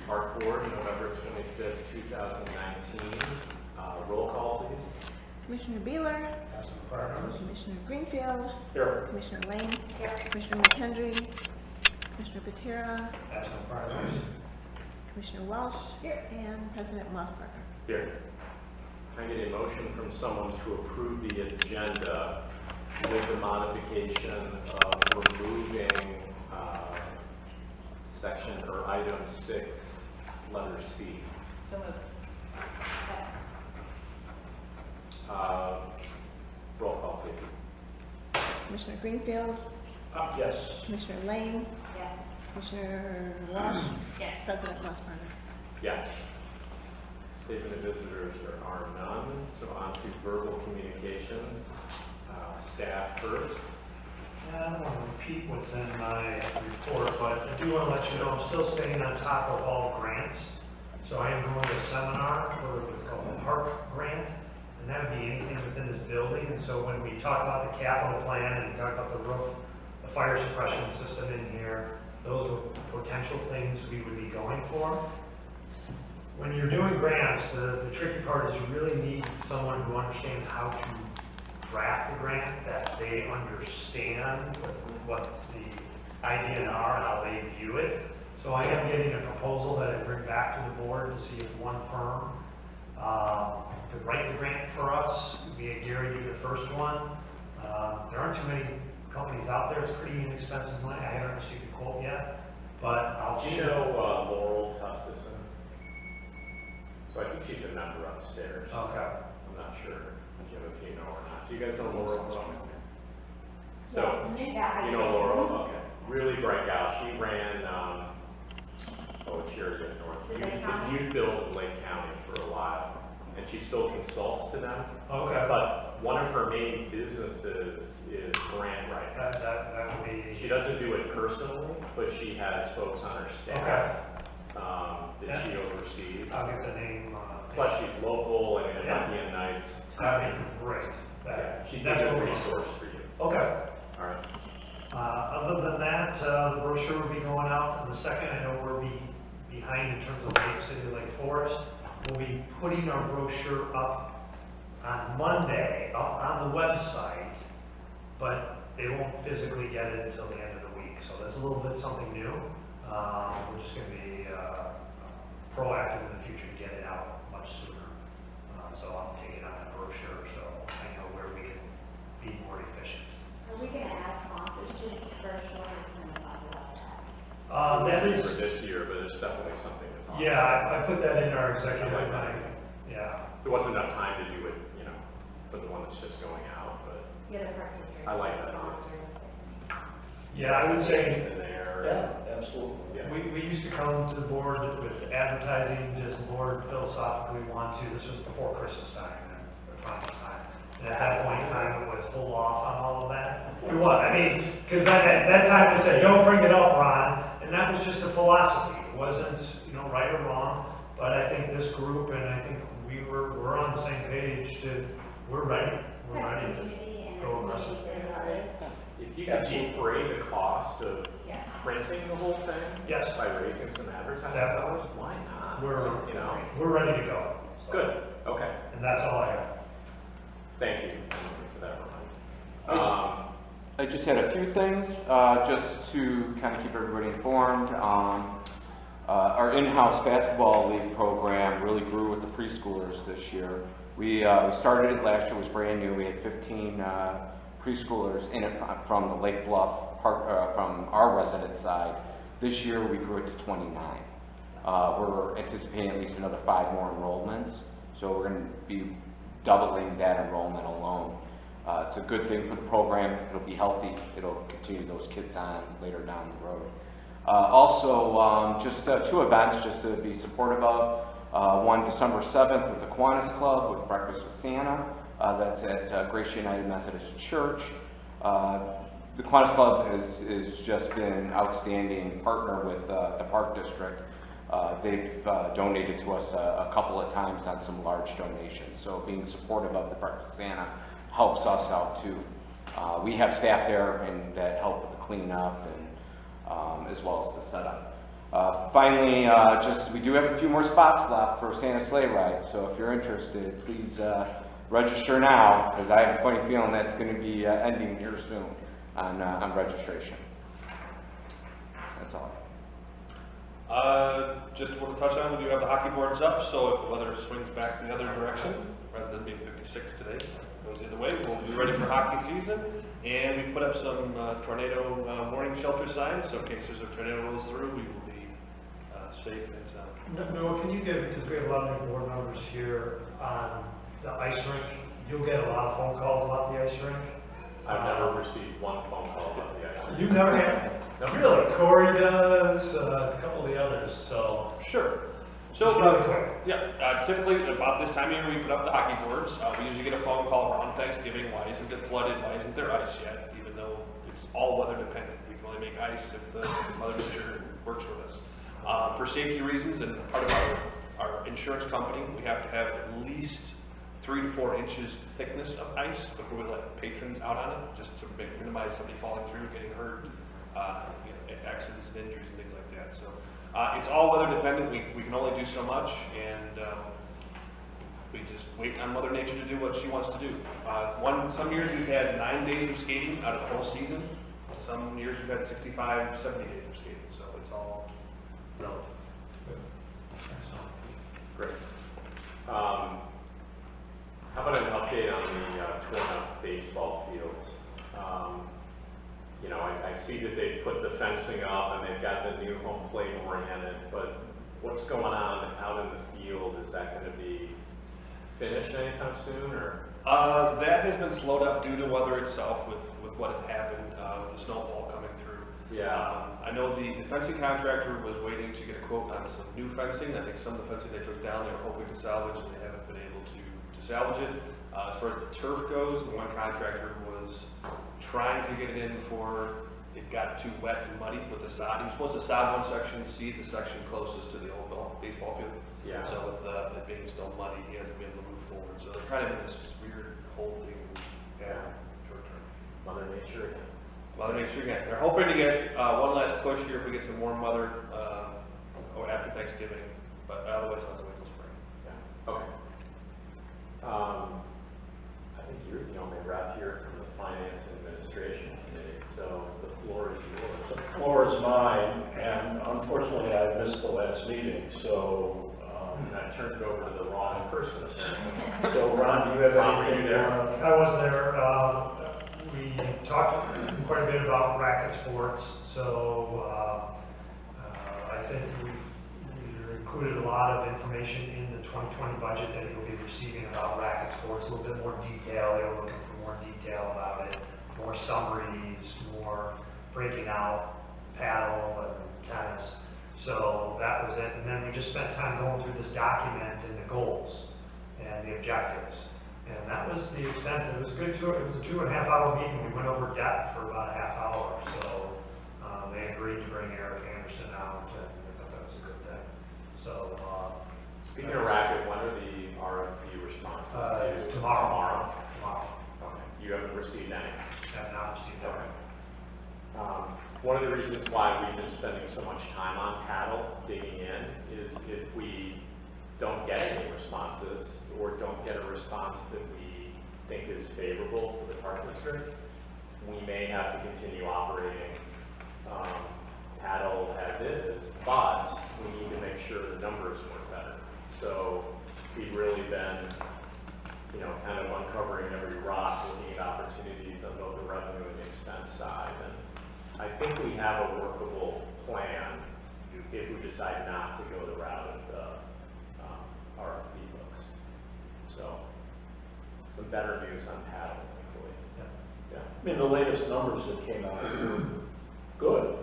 Park Board, November 25th, 2019. Roll call, please. Commissioner Beeler. Commissioner Greenfield. Here. Commissioner Lane. Here. Commissioner McHenry. Commissioner Patera. Commissioner Walsh. Here. And President Mossberger. Here. Can I get a motion from someone to approve the agenda with the modification of removing section or item 6, letter C? So moved. Roll call, please. Commissioner Greenfield. Yes. Commissioner Lane. Yes. Commissioner Walsh. Yes. President Mossberger. Yes. Statement of visitors, there are none. So on to verbal communications. Staff first. I don't want to repeat what's in my report, but I do want to let you know I'm still staying on top of all grants. So I am going to a seminar for what's called the Park Grant, and that would be anything within this building. And so when we talk about the capital plan and talk about the roof, the fire suppression system in here, those are potential things we would be going for. When you're doing grants, the tricky part is you really need someone who understands how to draft the grant, that they understand what the idea are, how they view it. So I am getting a proposal that I bring back to the board to see if one firm could write the grant for us. Me and Gary do the first one. There aren't too many companies out there. It's pretty inexpensive money. I haven't received a quote yet, but I'll Do you know Laurel Tustison? So I think she's a member upstairs. Okay. I'm not sure if you know or not. Do you guys know Laurel? So, Yeah, you know Laurel? Okay. Really bright gal. She ran, charity up north. Youth build in Lake County for a while. And she still consults to them. Okay. But one of her main businesses is grant writing. That would be... She doesn't do it personally, but she has folks on her staff that she oversees. I'll get the name. Plus she's local and it might be a nice... That'd be great. She's a resource for you. Okay. All right. Other than that, the brochure will be going out in the second. I know we're behind in terms of Lake City, Lake Forest. We'll be putting our brochure up on Monday, up on the website, but they won't physically get it until the end of the week. So that's a little bit something new. We're just going to be proactive in the future to get it out much sooner. So I'm taking on that brochure so I know where we can be more efficient. Are we going to add sponsors to the brochure or can we talk about that? That is for this year, but it's definitely something to talk yeah, about. I put that in our executive I like line. that. Yeah. There wasn't enough time to do it, for the one that's just going out, but Yeah, the practice. I like that. Yeah, I would say, in there. Yeah, absolutely. Yeah. we used to come to the board with advertising, does the board philosophically want to, this was before Christmas time, or Christmas time. And at that point in time, it was hold off on all of that. It was, I mean, because at that time they said, don't bring it up, Ron, and that was just a philosophy. It wasn't, right or wrong, but I think this group, and I think we're on the same page we're ready to go aggressive. If you could defray the cost of Yes. printing the whole thing Yes. by raising some advertising Definitely. dollars, why not? We're ready to go. So, Good. Okay. And that's all I have. Thank you for that reminder. I just had a few things, just to kind of keep everybody informed. Our in-house basketball league program really grew with the preschoolers this year. We started it last year, it was brand new. We had 15 preschoolers in it from the Lake Bluff Park, from our resident side. This year we grew it to 29. We're anticipating at least another 5 more enrollments, so we're going to be doubling that enrollment alone. It's a good thing for the program. It'll be healthy. It'll continue those kids on later down the road. Also, just 2 events just to be supportive of. One December 7th with the Kiwanis Club with Breakfast with Santa. That's at Grace United Methodist Church. The Kiwanis Club has just been an outstanding partner with the Park District. They've donated to us a couple of times on some large donations. So being supportive of the Breakfast with Santa helps us out too. We have staff there and that help with the cleanup and as well as the setup. Finally, we do have a few more spots left for Santa Sleigh Ride, so if you're interested, please register now, because I have a funny feeling that's going to be ending here soon on registration. That's all. Just want to touch on, we do have the hockey boards up, so if the weather swings back the other direction, rather than being 56 today, goes the other way, we'll be ready for hockey season. And we put up some tornado warning shelter signs, so in case there's a tornado rolls through, we will be safe and sound. Noah, can you give, because we have a lot of new board members here on the ice rink, you'll get a lot of phone calls about the ice rink. I've never received one phone call about the ice. You've never had? No. Really? Corey does, a couple of the others, so. Sure. So, Just really quick. yeah, typically about this time of year we put up the hockey boards. We usually get a phone call around Thanksgiving, why isn't it flooded, why isn't there ice yet, even though it's all weather dependent. We can only make ice if the Mother Nature works with us. For safety reasons and part of our insurance company, we have to have at least 3 to 4 inches thickness of ice before we let patrons out on it, just to minimize somebody falling through, getting hurt, accidents and injuries and things like that. So it's all weather dependent. We can only do so much, and we just wait on Mother Nature to do what she wants to do. Some years we've had 9 days of skating out of the whole season. Some years we've had 65, 70 days of skating. So it's all relative. Great. How about an update on the torn up baseball fields? I see that they've put the fencing up and they've got the new home plate oriented, but what's going on out in the field? Is that going to be finished anytime soon, or? That has been slowed up due to weather itself with what had happened with the snowfall coming through. Yeah. I know the fencing contractor was waiting to get a quote on some new fencing. I think some of the fencing they took down, they were hoping to salvage, and they haven't been able to salvage it. As far as the turf goes, the one contractor was trying to get it in before it got too wet and muddy with the sod. He was supposed to sod one section, seed the section closest to the old baseball field. Yeah. So with it being still muddy, he hasn't been able to move forward. So they're kind of in this weird holding pattern short term. Mother Nature again. Mother Nature again. They're hoping to get one last push here if we get some warm weather after Thanksgiving, but otherwise I'll have to wait till spring. Yeah. Okay. I think you're the only rep here from the Finance Administration Committee, so the floor is yours. The floor is mine, and unfortunately I missed the last meeting, so I turned it over to the wrong person. so Ron, do you have Ron, were anything you there? I was there. We talked quite a bit about racket sports, so I think we've included a lot of information in the 2020 budget that you'll be receiving about racket sports, a little bit more detail. They were looking for more detail about it, more summaries, more breaking out paddle and tennis. So that was it. And then we just spent time going through this document and the goals and the objectives. And that was the extent. It was good. It was a 2.5 hour meeting. We went over depth for about a half hour. So they agreed to bring Eric Anderson out, and I thought that was a good thing. So Speaking of racket, when are the RFP responses due? tomorrow. Okay. You haven't received any? Have not received that. Okay. One of the reasons why we've been spending so much time on paddle, digging in, is if we don't get any responses or don't get a response that we think is favorable for the park district, we may have to continue operating paddle as is, but we need to make sure the numbers work better. So we've really been, kind of uncovering every rock, looking at opportunities on both the revenue and the expense side. And I think we have a workable plan if we decide not to go the route of the RFP books. So, some better news on paddle, thankfully. Yeah. I mean, the latest numbers that came out were good.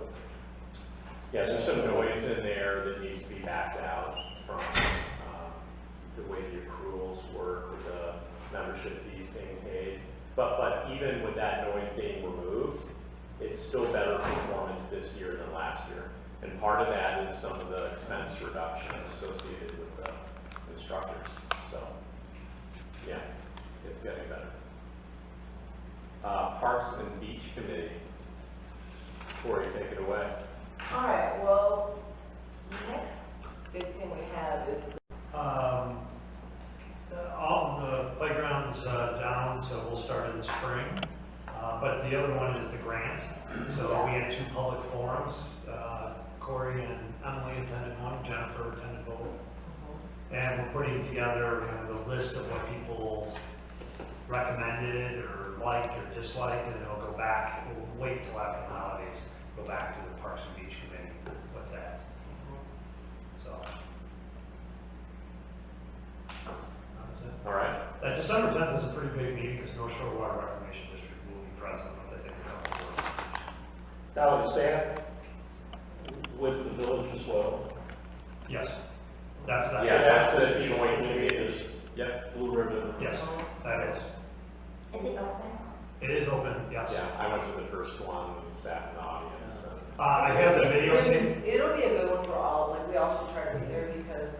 Yeah, there's some noise in there that needs to be backed out from the way the accruals work with the membership fees being paid. But even with that noise being removed, it's still better performance this year than last year. And part of that is some of the expense reduction associated with the instructors. So, yeah, it's getting better. Parks and Beach Committee. Corey, take it away. All right, well, the other one is the grant. So we had 2 public forums, Corey and Emily attended one, Jennifer attended both. And we're putting together kind of the list of what people recommended or liked or disliked, and then it'll go back, we'll wait till after the holidays, go back to the Parks and Beach Committee with that. So. That was it. All right. December 10th is a pretty big meeting because North Shore Water Reclamation District will be present, but they think they'll work. Now, is that with the village as well? Yes, that's that. Yeah, that's the the joint committee. Yep. Blue Ribbon. Yes, that is. Is it open? It is open, yes. Yeah, I went to the first one, sat in the audience. And I have the videotape. It'll be a good one for all, like, we all should try to be there because,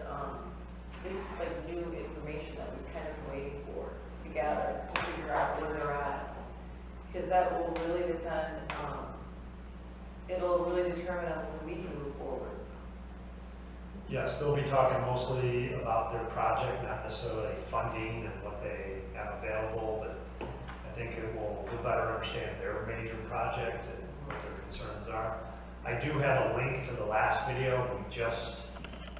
this is like new information that we've kind of waiting for to gather, to figure out where they're at. Because that will really depend, it'll really determine on when we can move forward. Yes, they'll be talking mostly about their project, not necessarily funding and what they have available, but I think it will better understand their major project and what their concerns are. I do have a link to the last video. We just,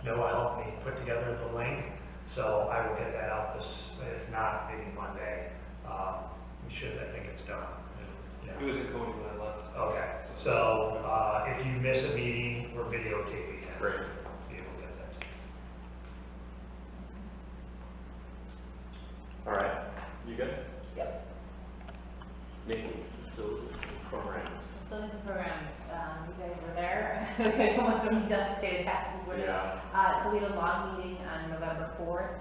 Noah helped me put together the link, so I will get that out if not, maybe Monday. We should, I think it's done. Yeah. It was in Cody when I left. Okay, so, if you miss a meeting, we're videotaping it. Great. Be able to get that. All right, you good? Yep. Nikki, facilities and programs. Facilities and programs, you guys were there. You almost don't need to say it half the word. Yeah. So we had a long meeting on November 4th.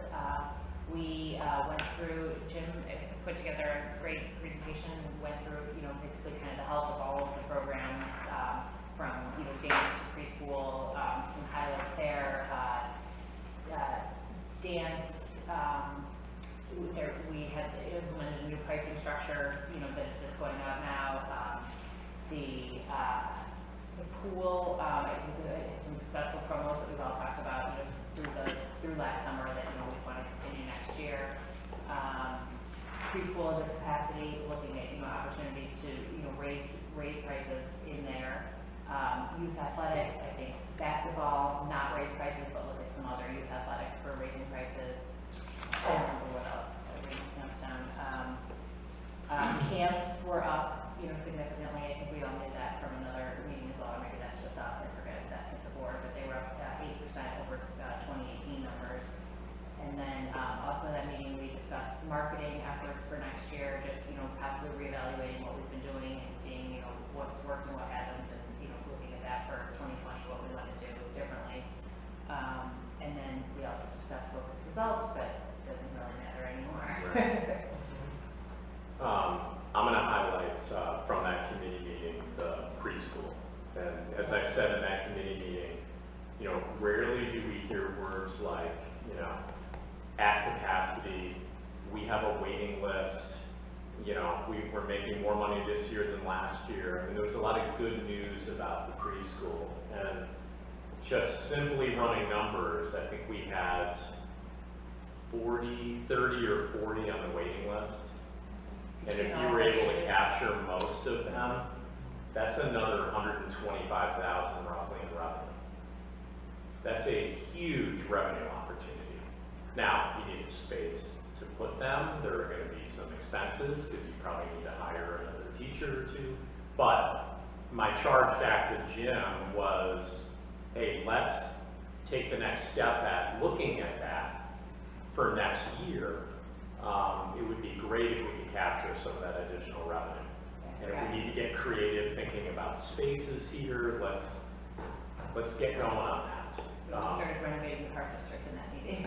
We went through, Jim put together a great presentation, went through, basically kind of the health of all of the programs, from, dance to preschool, some highlights there. Dance, we had implemented a new pricing structure, that's going on now. The pool, I think we had some successful promos that we've all talked about, through last summer that, we want to continue next year. Preschool as a capacity, looking at, opportunities to, raise prices in there. Youth athletics, I think basketball, not raise prices, but look at some other youth athletics for raising prices. I don't remember what else, I wrote camps down. Camps were up, significantly. I think we all knew that from another meeting as well, or maybe that's just us, I forget if that hit the board, but they were up 8% over 2018 numbers. And then, also in that meeting, we discussed marketing efforts for next year, just, possibly reevaluating what we've been doing and seeing, what's worked and what hasn't, and, looking at that for 2020, what we want to do differently. And then we also discussed focused results, but it doesn't really matter anymore. Right. I'm going to highlight from that committee meeting the preschool. And as I said in that committee meeting, rarely do we hear words like, at capacity, we have a waiting list, we're making more money this year than last year. I mean, there was a lot of good news about the preschool. And just simply running numbers, I think we had 30 or 40 on the waiting list. And if you were able to capture most of them, that's another $125,000 roughly in revenue. That's a huge revenue opportunity. Now, you need a space to put them. There are going to be some expenses because you probably need to hire another teacher or two. But my charge back to Jim was, hey, let's take the next step at looking at that for next year. It would be great if we could capture some of that additional revenue. And if we need to get creative thinking about spaces here, let's get going on that. We started renovating the park district in that meeting.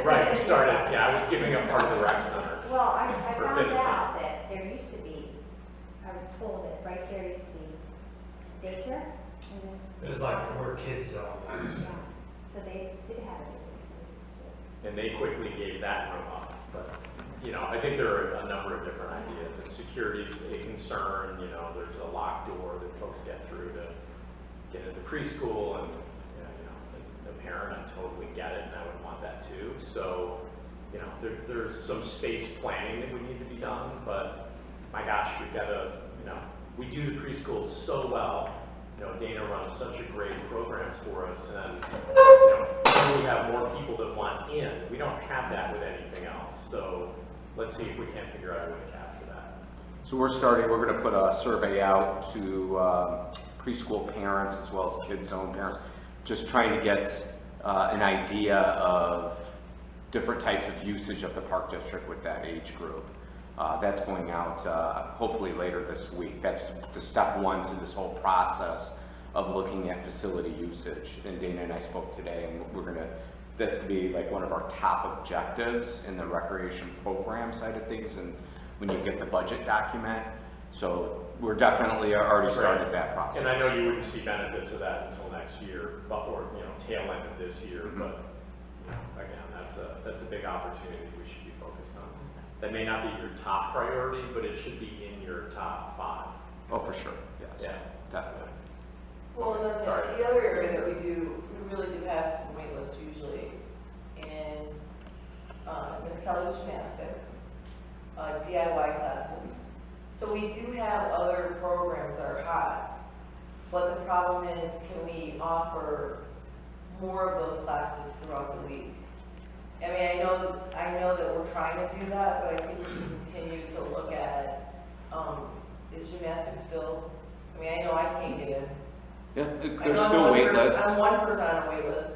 Right, we started, I was giving up part of the rec center. Well, I For found fitness out that there used to be, I was told that right there used to be daycare. It's like where kids go. Yeah, so they did have a daycare. And they quickly gave that room up. But, I think there are a number of different ideas. And security is a concern, there's a locked door that folks get through to get into preschool. And, as a parent, I totally get it, and I would want that too. So, there's some space planning that would need to be done. But, my gosh, we've got a you know, we do the preschool so well. You know, Dana runs such a great program for us, and, you know, we have more people that want in. We don't have that with anything else, so let's see if we can't figure out a way to capture that. So we're going to put a survey out to preschool parents as well as kids' own parents, just trying to get an idea of different types of usage of the park district with that age group. That's going out hopefully later this week. That's the step one to this whole process of looking at facility usage. And Dana and I spoke today, and that's going to be like one of our top objectives in the recreation program side of things, and when you get the budget document. So we're definitely already started that process. And I know you wouldn't see benefits of that until next year, but, or, you know, tail end of this year, but again, that's a big opportunity we should be focused on. That may not be your top priority, but it should be in your top 5. Oh, for sure, yes. Yeah. Definitely. Well, and then Sorry. the other area that we really do have some wait lists usually in, Miss Kelly's gymnastics, DIY classes. So we do have other programs that are hot, but the problem is, can we offer more of those classes throughout the week? I mean, I know that we're trying to do that, but I think we should continue to look at, is gymnastics still, I mean, I know I can't get in. Yeah, I there's know still wait lists. I'm 1% on a wait list.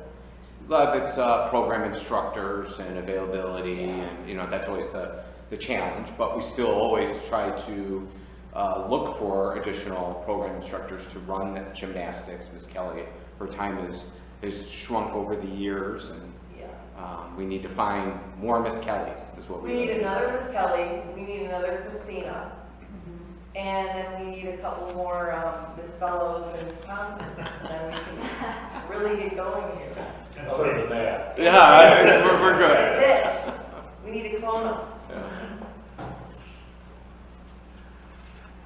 A lot of it's program instructors and availability, and you know that's always the challenge. But we still always try to look for additional program instructors to run gymnastics. Miss Kelly, her time has shrunk over the years, and we need to find more Miss Kellys. Is what we need another Miss Kelly. We need another Christina. And then we need a couple more Miss Fellows and Miss Thompson. Then we can really get going here. Other than that. Yeah, we're good. That's it. We need a clone. Yeah.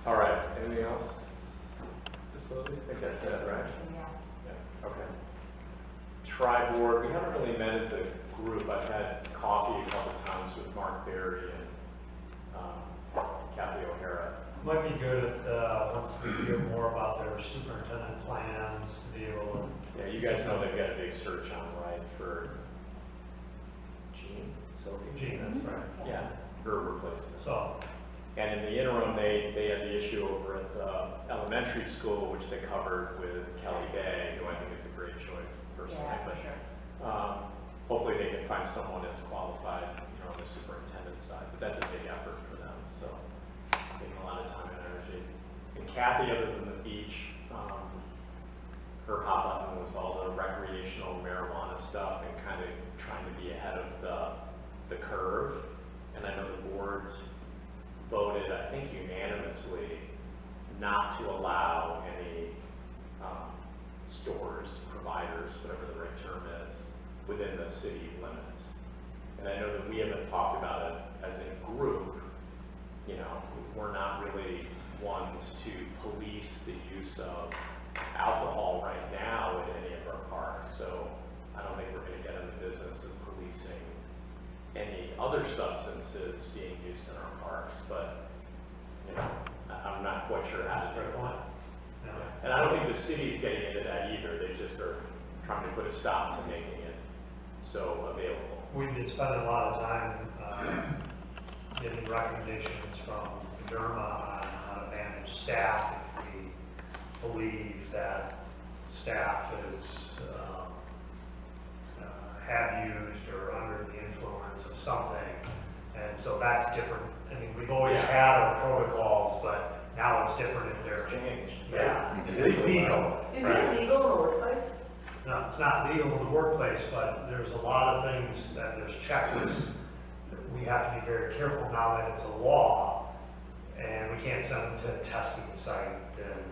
All right, anything else? Facilities, I think that's it, right? Yeah, okay. Tri-board, we haven't really met as a group. I've had coffee a couple times with Mark Berry and Kathy O'Hara. Might be good at, once we hear more about their superintendent plans, to be able to. Yeah, you guys know they've got a big search on, right, for Sophie? Jean. That's right. Yeah, her replacement. So, And in the interim, they had the issue over at the elementary school, which they covered with Kelly Bay, who I think is a great choice personally. Yeah, for But sure. hopefully they can find someone that's qualified, you know, on the superintendent side. But that's a big effort for them, so taking a lot of time and energy. And Kathy, other than the beach, her hot button was all the recreational marijuana stuff and kind of trying to be ahead of the curve. And I know the boards voted, I think unanimously, not to allow any stores, providers, whatever the right term is, within the city limits. And I know that we haven't talked about it as a group. You know, we're not really ones to police the use of alcohol right now at any of our parks, so I don't think we're going to get in the business of policing any other substances being used in our parks, but, you know, I'm not quite sure how to do that. yeah. And I don't think the city's getting into that either, they just are trying to put a stop to making it so available. We've been spending a lot of time getting recommendations from DERMA on how to manage staff if we believe that staff is have used or under the influence of something. And so that's different. I mean, we've always had our protocols, but now it's different if they're Changed. Yeah, Right? it's legal. Is it legal in the workplace? No, it's not legal in the workplace, but there's a lot of things that there's checklists that we have to be very careful now that it's a law, and we can't send them to a testing site, and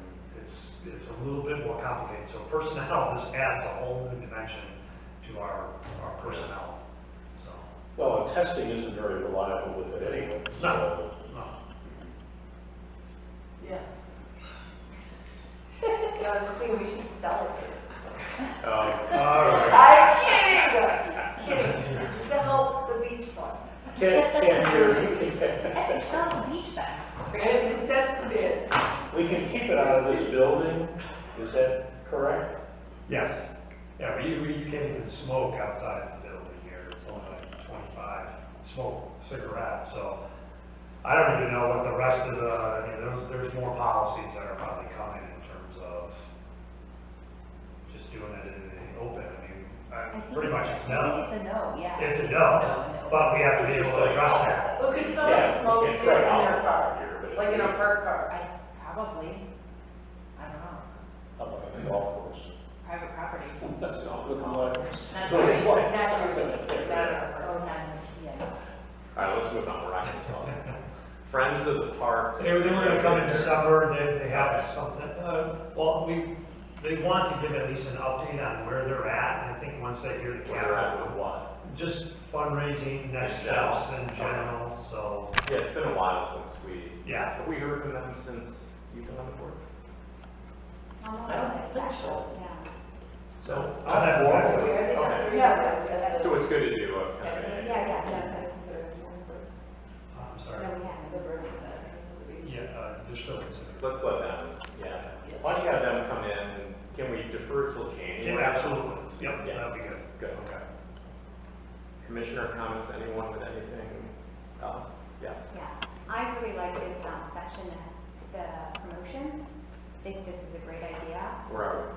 it's a little bit more complicated. So personnel, this adds a whole new dimension to our personnel. So Well, testing isn't very reliable with it anyway. no. Yeah. Yeah, I was thinking we should sell it here. All right. I'm kidding. Just to help the beach fund. Can't hear It sounds beach then. We're gonna do concession stands. it out of this building, is that correct? Yes. Yeah, you can't even smoke outside the building here. It's only like 25 smoke cigarettes, so I don't even know what the rest of the, I mean, there's more policies that are probably coming in terms of just doing it in the open. I mean, pretty much it's I no. think it's a no, yeah. It's a no, but we have to be able to address that. Well, could Yeah, someone you smoke can't it in try their alcohol car, here, but like in a parked car? Probably, I don't know, How about the golf course? private property. With the lights. Not With the private, lights. Oh, not, yeah. All right, let's move on, we're not gonna solve it. Friends of the Parks. They were gonna come in December, they have something, well, they want to give at least an update on where they're at, and I think once they hear the Where they're at capital, with what? just fundraising, next steps in general, so, Yeah, it's been a while since yeah. have we heard from them since you've been on the board? I don't think so. Yeah. So, I'm for it. Okay, I think that's. So it's good to do a kind of an. I'm sorry, No, we haven't. yeah, they're still considering. Let's let them, yeah. Why don't you have them come in, can we defer till January? Yeah, absolutely, yep, Yeah. that'd be good. Good, okay. Commissioner comments, anyone with anything else? Yes. Yeah, I really like this section, the promotions. I think this is a great idea. Where are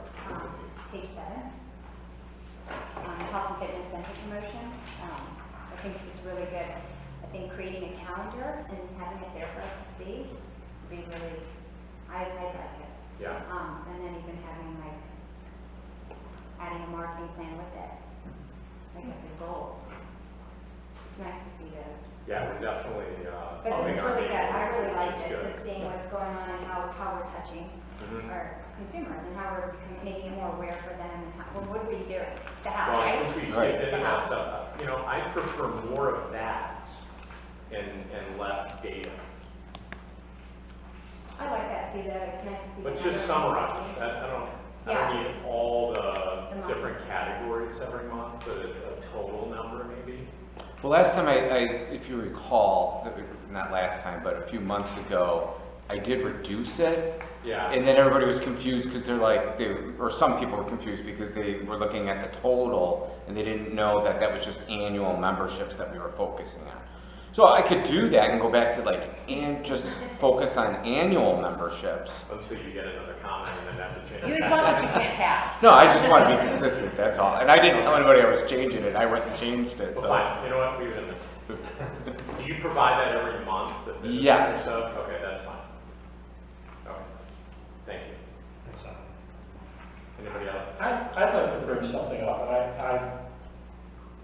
Page 7. Health and fitness center promotion. I think it's really good. I think creating a calendar and having it there for us to see would be really, I'd like it. we? Yeah. And then even having like, adding a marketing plan with it. Like with the goals. It's nice to see those. Yeah, we're definitely, But pumping this is our really good, I really which like is this, good. and seeing what's going on and how we're touching Mhm. our consumers and how we're making it more aware for them and how, well, what are we doing? The house, Well, right? since we Right. skipped into The that house. stuff, you know, I prefer more of that and less data. I like that too, though, it's nice to see. But the just number. summarize, I don't Yeah. need all The the month. different categories every month, but a total number maybe. Well, last time if you recall, not last time, but a few months ago, I did reduce it. Yeah. And then everybody was confused because they're like, or some people were confused because they were looking at the total and they didn't know that that was just annual memberships that we were focusing on. So I could do that and go back to like, and just focus on annual memberships. Until you get another comment and then have to change. You just want what you can't have. No, I just want to be consistent, that's all. And I didn't tell anybody I was changing it, I went and changed it, Well, so. fine, you know what, leave it in there. Do you provide that every month? the physical Yes. stuff? Okay, that's fine. Okay, thank you. Thanks, Tom. Anybody else? I'd like to bring something up, and I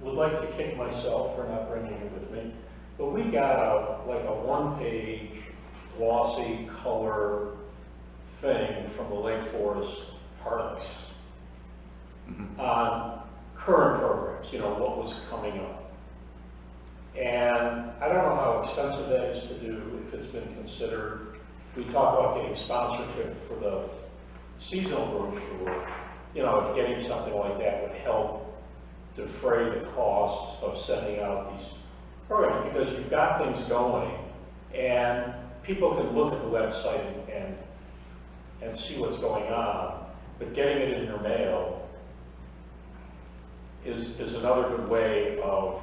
would like to kick myself for not bringing it with me. But we got like a one-page glossy color thing from the Lake Forest Parks on current programs, you know, what was coming up. And I don't know how expensive that is to do, if it's been considered. We talk about getting sponsorship for the seasonal brochure, you know, if getting something like that would help defray the costs of sending out these programs, because you've got things going, and people can look at the website and see what's going on, but getting it in your mail is another good way of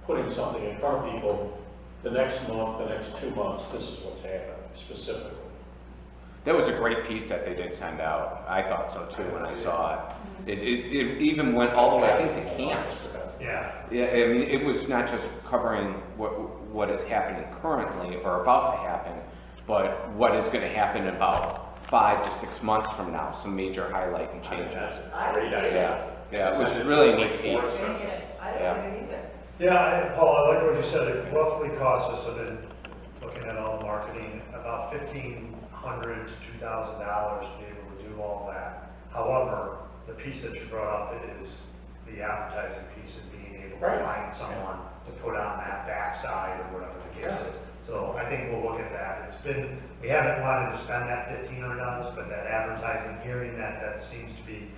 putting something in front of people. The next month, the next 2 months, this is what's happening specifically. That was a great piece that they did send out. I thought so too when I saw it. It even went all the way, I think, to camps. Yeah, Yeah, I mean, it was not just covering what is happening currently or about to happen, but what is gonna happen in about 5 to 6 months from now, some major highlight and I think changes. that's a great idea. Yeah, it was Send really to neat Lake piece. Forest. I Yeah. don't think either. yeah, Paul, I like what you said, it roughly costs us, I've been looking at all the marketing, about $1,500 to $2,000 to be able to do all that. However, the piece that you brought up is the advertising piece and being able to Right. find someone to put on that backside or whatever the case is. So I think we'll look at that. We haven't wanted to spend that $1,500, but that advertising, hearing that seems to be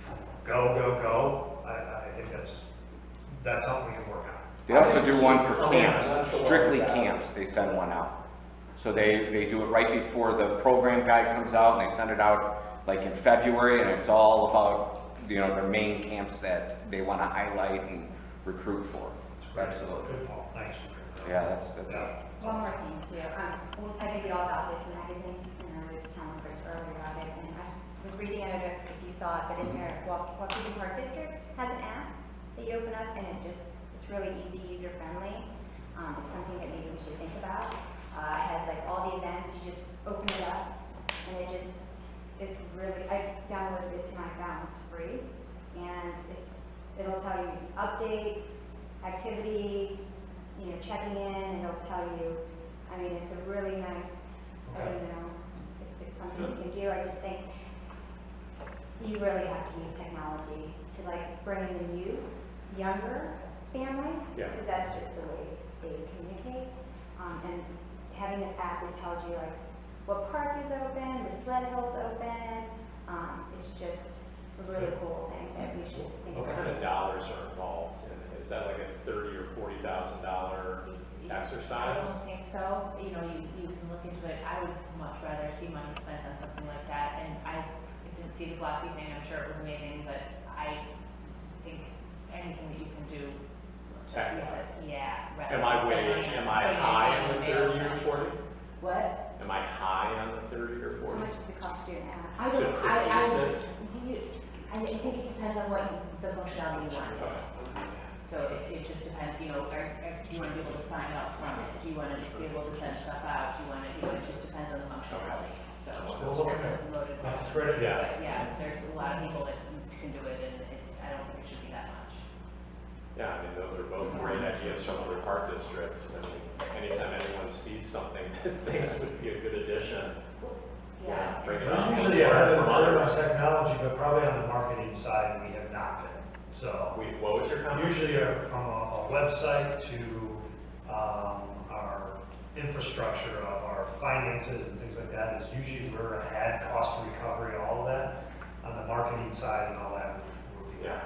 go. I think that's something we can work on. They also do one for camps, strictly camps, they send one out. So they do it right before the program guide comes out, and they send it out like in February, and it's all about, you know, their main camps that they want to highlight and recruit for. Absolutely. Good, Paul, thanks. Yeah, that's Yeah. One more thing too, I think we all got this magazine, and I was telling Chris earlier about it, and I was reading it, if you saw it, but in there, Waukegan Park District has an app that you open up, and it's really easy, user friendly. It's something that maybe we should think about. It has like all the events, you just open it up, and it's really, I downloaded it to my phone, it's free, and it'll tell you updates, activities, you know, checking in, and it'll tell you, I mean, it's a really nice, you know, it's something you can do. I just think you really have to use technology to like bring in the new, younger families, because that's just the way they communicate. And having this app that tells you like what park is open, the sled hill's open, it's just a really cool thing that we should think What about. kind of dollars are involved in it? Is that like a $30,000 or $40,000 exercise? I don't think so, you know, you can look into it, I would much rather see money spent on something like that, and I didn't see the glossy thing, I'm sure it was amazing, but I think anything that you can do. Tech-wise. Yeah. Am I high on the 30 or 40? What? Am I high on the 30 or 40? How much does it cost to do an app? I To don't, produce it? I think it depends on what the functionality you want. Okay. So it just depends, you know, do you want to be able to sign up from it? Do you want to just be able to send stuff out? Do you want to, you know, it just depends on the functionality. So We'll look at that's it. a loaded That's question. great. Yeah. But yeah, there's a lot of people that can do it, and I don't think it should be that much. Yeah, I mean, those are both great ideas from other park districts, and anytime anyone sees something that thinks would be a good addition, Yeah. bring it We up. usually have Learn from on others. technology, but probably on the marketing side, we have not been. So What was your comment? usually from a website to our infrastructure of our finances and things like that is usually we're ahead, cost recovery, all of that. On the marketing side and all that, we'll be. Yeah.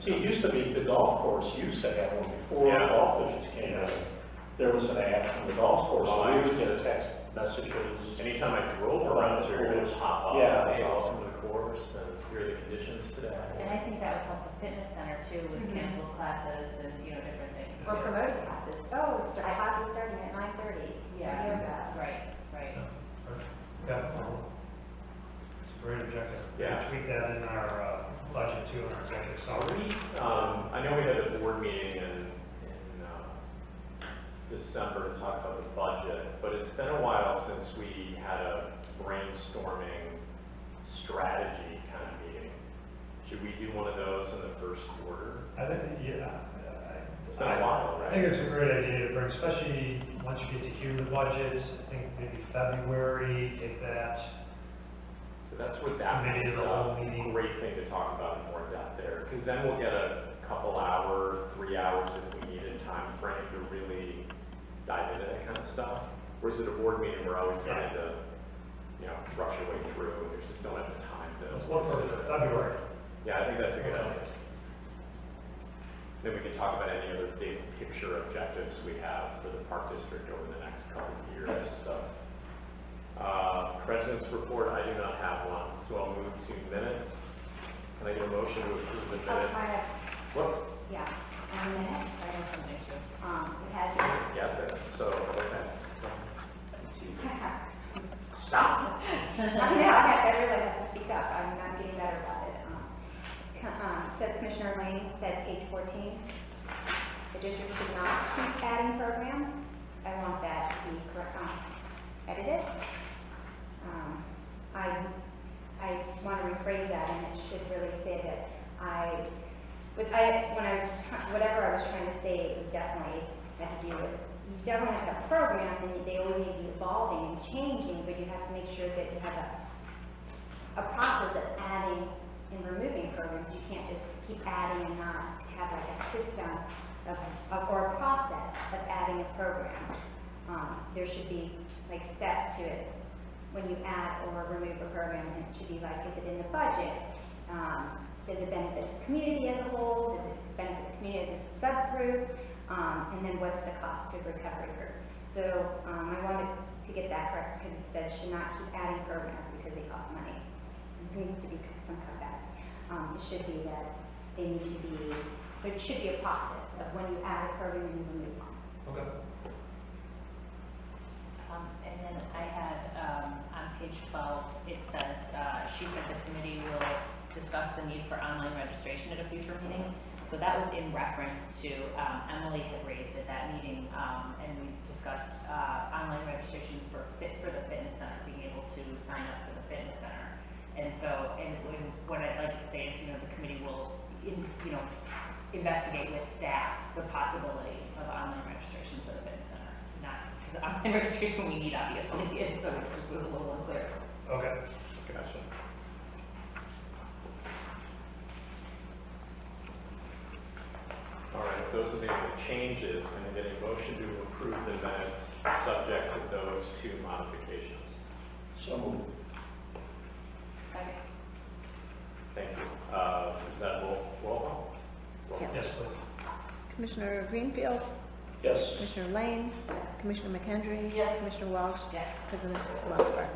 See, it used to be, the golf course used to have one before Yeah. golf fishes came out. There was an app from the golf course, Oh, so I we would use get text messages. Anytime I drove around there, it would pop up. Yeah. Hey, welcome to the course, and here are the conditions today. And I think that would help the fitness center too, with canceled classes and, you know, different things. Or promoting classes. Oh, classes starting at 9:30. Yeah, Yoga. right. Yeah. It's a great objective. Yeah. Tweak that in our budget too, in our executive Are summary. we, I know we had a board meeting in December to talk about the budget, but it's been a while since we had a brainstorming strategy kind of meeting. Should we do one of those in the first quarter? I think, yeah. It's been a while, I right? think it's a great idea to bring, especially once you get to hear the budget, I think maybe February, take that. So that's what that Maybe is it's a whole a meeting. great thing to talk about in more depth there, because then we'll get a couple hour, 3 hours if we needed time frame to really dive into that kind of stuff. Whereas at a board meeting, we're always trying to, you know, rush our way through, and there's just don't have the time to Let's look for consider it. February. Yeah, I think that's a good idea. Then we can talk about any other big picture objectives we have for the park district over the next couple of years, so. President's report, I do not have one, so I'll move to minutes. Can I get a motion to approve the minutes? I have, Whoops, yeah, and minutes, I have something too. it has get there, so, okay. It's easy. this. Stop. I really have to speak up, I'm getting better about it. Says Commissioner Lane, said page 14, the district should not keep adding programs. I want that to be correct, edited. I want to rephrase that, and it should really say that whatever I was trying to say, it was definitely had to do with, you definitely have to have programs, and they always need to be evolving and changing, but you have to make sure that you have a process of adding and removing programs. You can't just keep adding and not have like a system or a process of adding a program. There should be like steps to it. When you add or remove a program, and it should be like, is it in the budget? Does it benefit the community as a whole? Does it benefit the community as a subgroup? and then what's the cost to recovery curve. So, I wanted to get that correct, because it said should not keep adding programs because they cost money. There needs to be some cutbacks. It should be that they need to be, there should be a process of when you add a program and you remove one. Okay. And then I had, on page 12, it says, she said the committee will discuss the need for online registration at a future meeting. So that was in reference to, Emily had raised at that meeting, and we discussed, online registration for the fitness center, being able to sign up for the fitness center. And so, what I'd like to say is, the committee will, investigate with staff the possibility of online registration for the fitness center. Not, because online registration we need, obviously, and so it just was a little unclear. Okay. Gotcha. All right, if those are the only changes, can I get a motion to approve the minutes subject to those two modifications? So moved. Okay. Thank you. Is that roll call? Yes. Yes, please. Commissioner Greenfield, Yes. Commissioner Lane, Commissioner McHenry. Yes. Commissioner Walsh. Yes. President Musburger.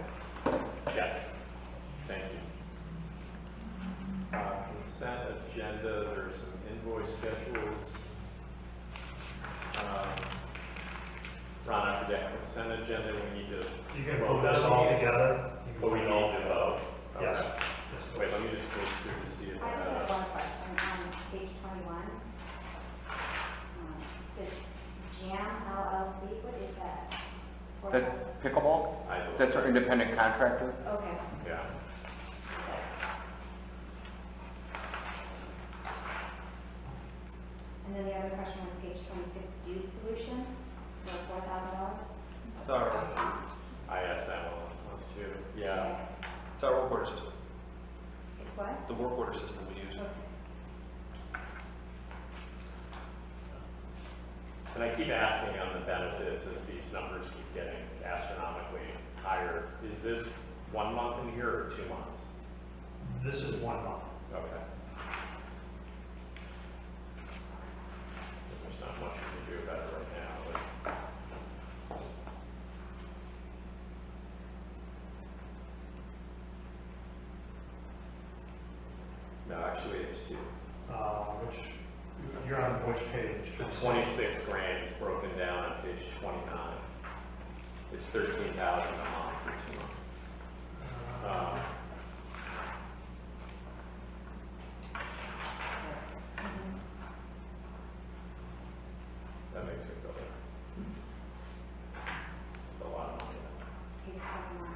Yes. Thank you. Consent agenda, there's some invoice schedules. Ron, after that consent agenda, we need to. You can put this all together. But we need to vote. Yes. Okay. Wait, let me just go through to see if I just have I one question, on page 21. It says Jam LLC, what is that? That pickleball, I don't- that's our independent contractor. Okay. yeah. And then the other question on page 26, Dude Solutions, for $4,000. It's our, I asked that one last month too. Yeah. it's our work order system, It's what? the work order system we use. Okay. And I keep asking on the benefits as these numbers keep getting astronomically higher. Is this 1 month in here or 2 months? This is 1 month. Okay. There's not much we can do about it right now, but. No, actually, it's two. You're on which page? The 26 grand is broken down on page 29. It's 13,000 a month for 2 months. That makes me feel better. It's a lot of money. Page 21.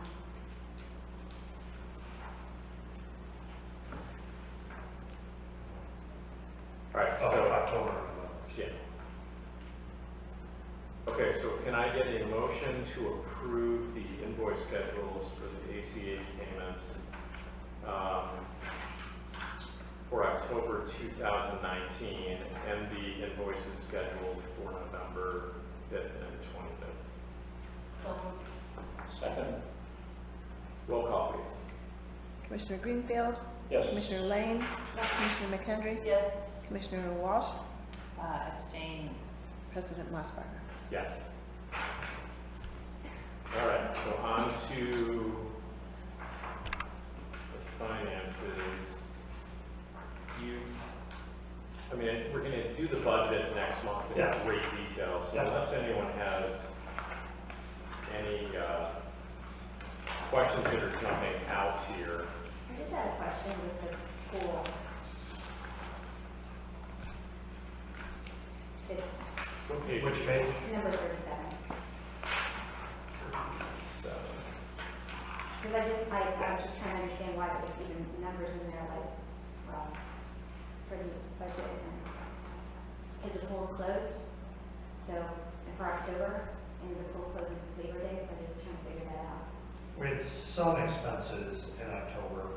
All right, Oh, so, October. yeah. Okay, so can I get a motion to approve the invoice schedules for the ACH payments for October 2019 and the invoices scheduled for November 5th and 25th? So moved. Second? Roll call, please. Commissioner Greenfield, Yes. Commissioner Lane, Commissioner McHenry. Yes. Commissioner Walsh, Abstain. President Musburger. Yes. All right, so on to the finances. We're gonna do the budget next month in Yeah. great detail, so Yeah. unless anyone has any, questions that are jumping out here. I just had a question with the pool. It's Okay, Which page? number 37. So, Because I was just trying to understand why there was even numbers in there, like, well, for the budget, and, because the pool's closed, so, and for October, and the pool closes Labor Day, so I'm just trying to figure that out. We had some expenses in October.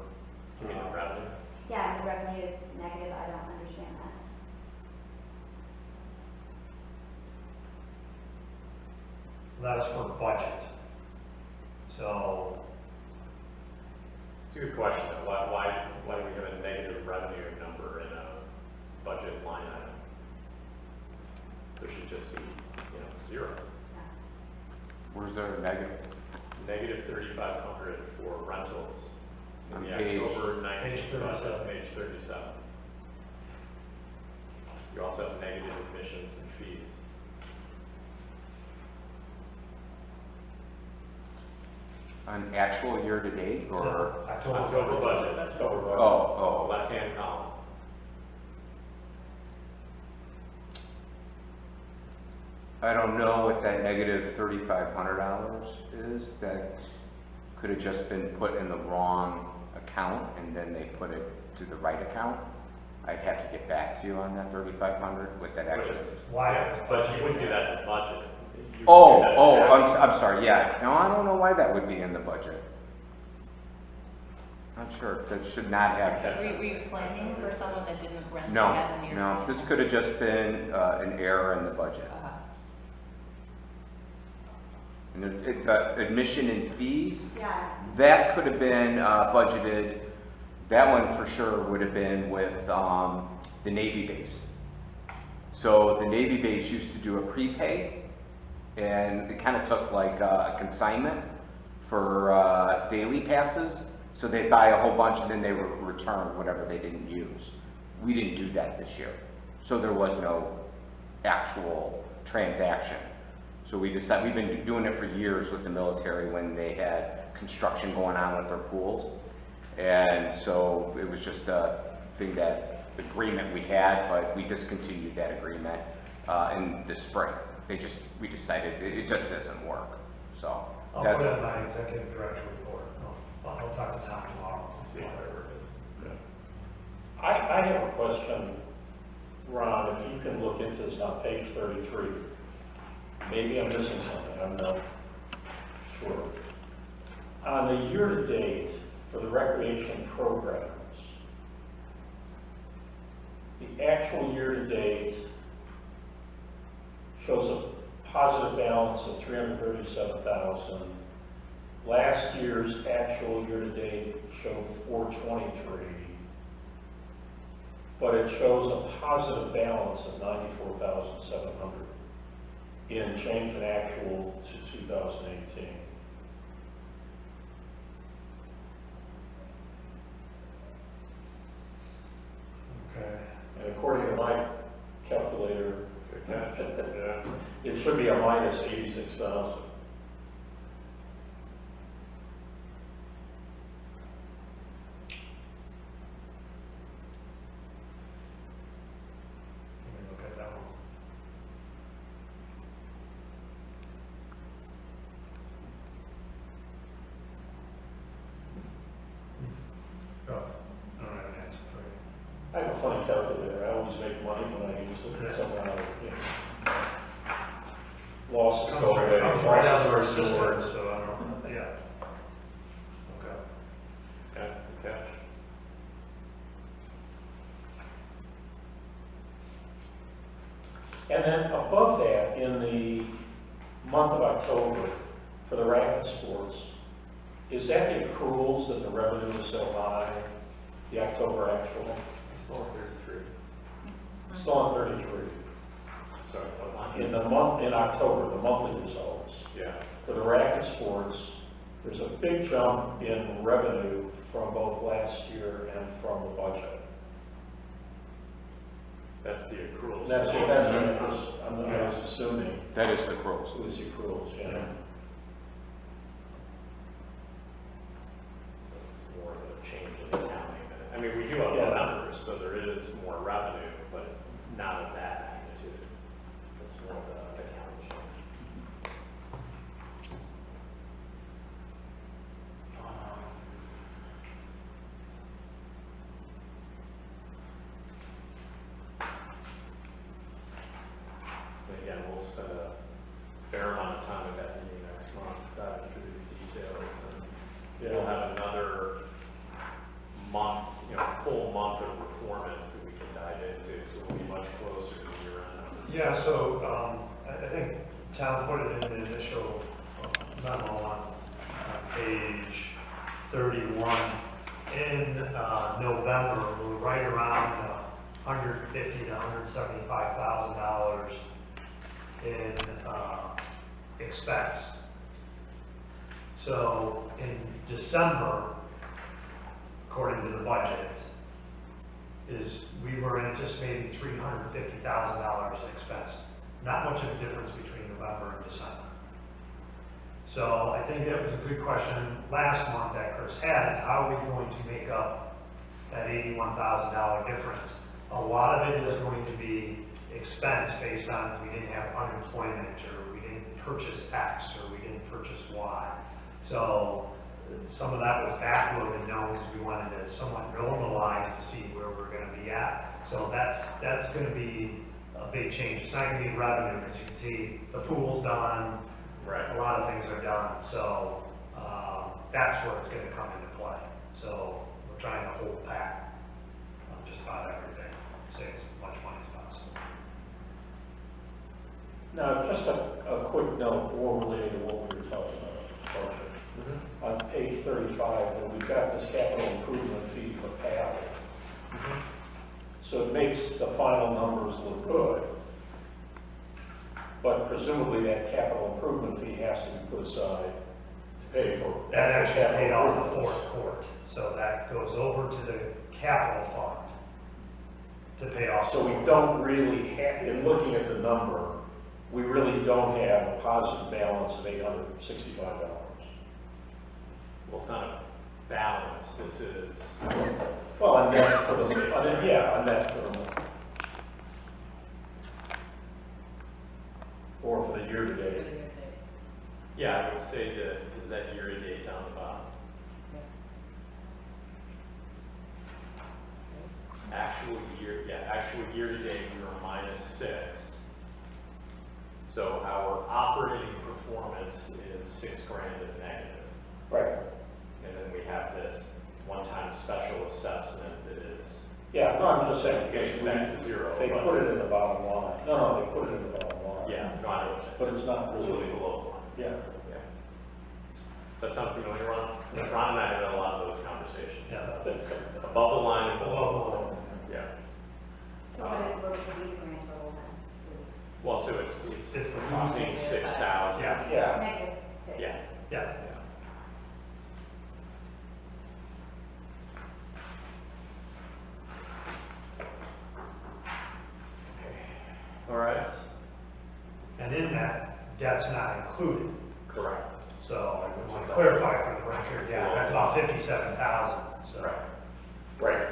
you mean the revenue? Yeah, and the revenue is negative, I don't understand that. That's for budget. So, It's a good question, though. Why do we have a negative revenue number in a budget line item? There should just be, you know, zero. Where's there a negative? Negative 3,500 for rentals in On the page- October 19th page budget, 37. page 37. You also have negative admissions and fees. An actual year-to-date, or? October budget. October budget. Oh, Left-hand column. I don't know what that negative $3,500 is. That could have just been put in the wrong account and then they put it to the right account. I'd have to get back to you on that 3,500 with that actually. Why? Yeah, but you wouldn't do that in the budget. You would Oh, do that in oh, the actual. I'm sorry, yeah. No, I don't know why that would be in the budget. Not sure, that should not have. Were you planning for someone that didn't rent No, as a near? no, this could have just been, an error in the budget. And admission and fees, Yeah. that could have been, budgeted, that one for sure would have been with, the Navy base. So the Navy base used to do a prepay, and it kind of took like a consignment for, daily passes. So they'd buy a whole bunch and then they would return whatever they didn't use. We didn't do that this year. So there was no actual transaction. So we decided, we've been doing it for years with the military when they had construction going on with their pools. And so it was just a thing, that agreement we had, but we discontinued that agreement in the spring. We decided it just doesn't work, so. I'll that's put it in my executive director report. I'll talk to Tom tomorrow, See whatever it is. I have a question, Ron, if you can look into this on page 33. Maybe I'm missing something, I'm not sure. On the year-to-date for the recreation programs, the actual year-to-date shows a positive balance of 337,000. Last year's actual year-to-date showed 423, but it shows a positive balance of 94,700 in change in actual to 2018. Okay. And according to my calculator, Good catch. Yeah. it should be a minus 86,000. Let me look at that one. Oh, I don't have an answer for you. I have a funny calculator, I always make money when I use it, somehow, losses go away. Comes right out of our losses go away. system, so I don't, yeah. Okay. Okay, good catch. And then above that, in the month of October, for the racket sports, is that the accruals that the revenue is so high, the October actual? Still on 33. Still on 33. Sorry, what line? In the month, in October, the monthly results, Yeah. for the racket sports, there's a big jump in revenue from both last year and from the budget. That's the accruals. That's what I was assuming, That is the gross. it was the accruals, yeah. So it's more of a change in accounting. I mean, we do have the numbers, so there is more revenue, but not of that magnitude. It's more of the accounting change. And again, we'll spend a fair amount of time at that meeting next month, diving through these details, and we'll have another month, full month of performance that we can dive into, so we'll be much closer to the year-end. Yeah, so, I think Tom put it in the initial memo on page 31. In, November, we're right around $150,000 to $175,000 in, expense. So in December, according to the budget, we were anticipating $350,000 in expense. Not much of a difference between November and December. So I think that was a good question last month that Chris had, is how are we going to make up that $81,000 difference? A lot of it is going to be expense based on we didn't have unemployment, or we didn't purchase X, or we didn't purchase Y. So some of that was backloaded now because we wanted to somewhat normalize to see where we're going to be at. So that's going to be a big change. It's not going to be revenue, because you can see the pool's done, Right. a lot of things are done. So that's where it's going to come into play. So we're trying to hold back on just about everything, save as much money as possible. Now, just a quick note, more related to what we were talking about, Archer. On page 35, when we've got this capital improvement fee for Pal. So it makes the final numbers look good. But presumably that capital improvement fee has to be put aside to pay for. That actually paid off the fourth court. So that goes over to the capital fund to pay off. So we don't really have, in looking at the number, we really don't have a positive balance of $865. Well, it's not a balance, this is, Well, on net for the, on net for the month. Or for the year-to-date. yeah, I would say that, is that year-to-date down the bottom? Actual year-to-date, we were -6. So our operating performance is $6,000 of negative. Right. And then we have this one-time special assessment that is, Yeah, no, I'm just saying, because It's back to zero, they but- put it in the bottom line. No, they put it in the bottom line. yeah, no, I know what But it's not it's really really, below the line. yeah. Yeah. Does that sound familiar, Ron? Ron and I have had a lot of those conversations. Yeah. Above the line and below Above the the line. line. Yeah. So what is, what would be the grand total then? Well, so it's It's the losing 6,000. Yeah. Yeah. Negative six. Yeah. Yeah. All right. And in that, debt's not included. Correct. So I want to clarify for the record, yeah, that's about 57,000, so. Right. Right.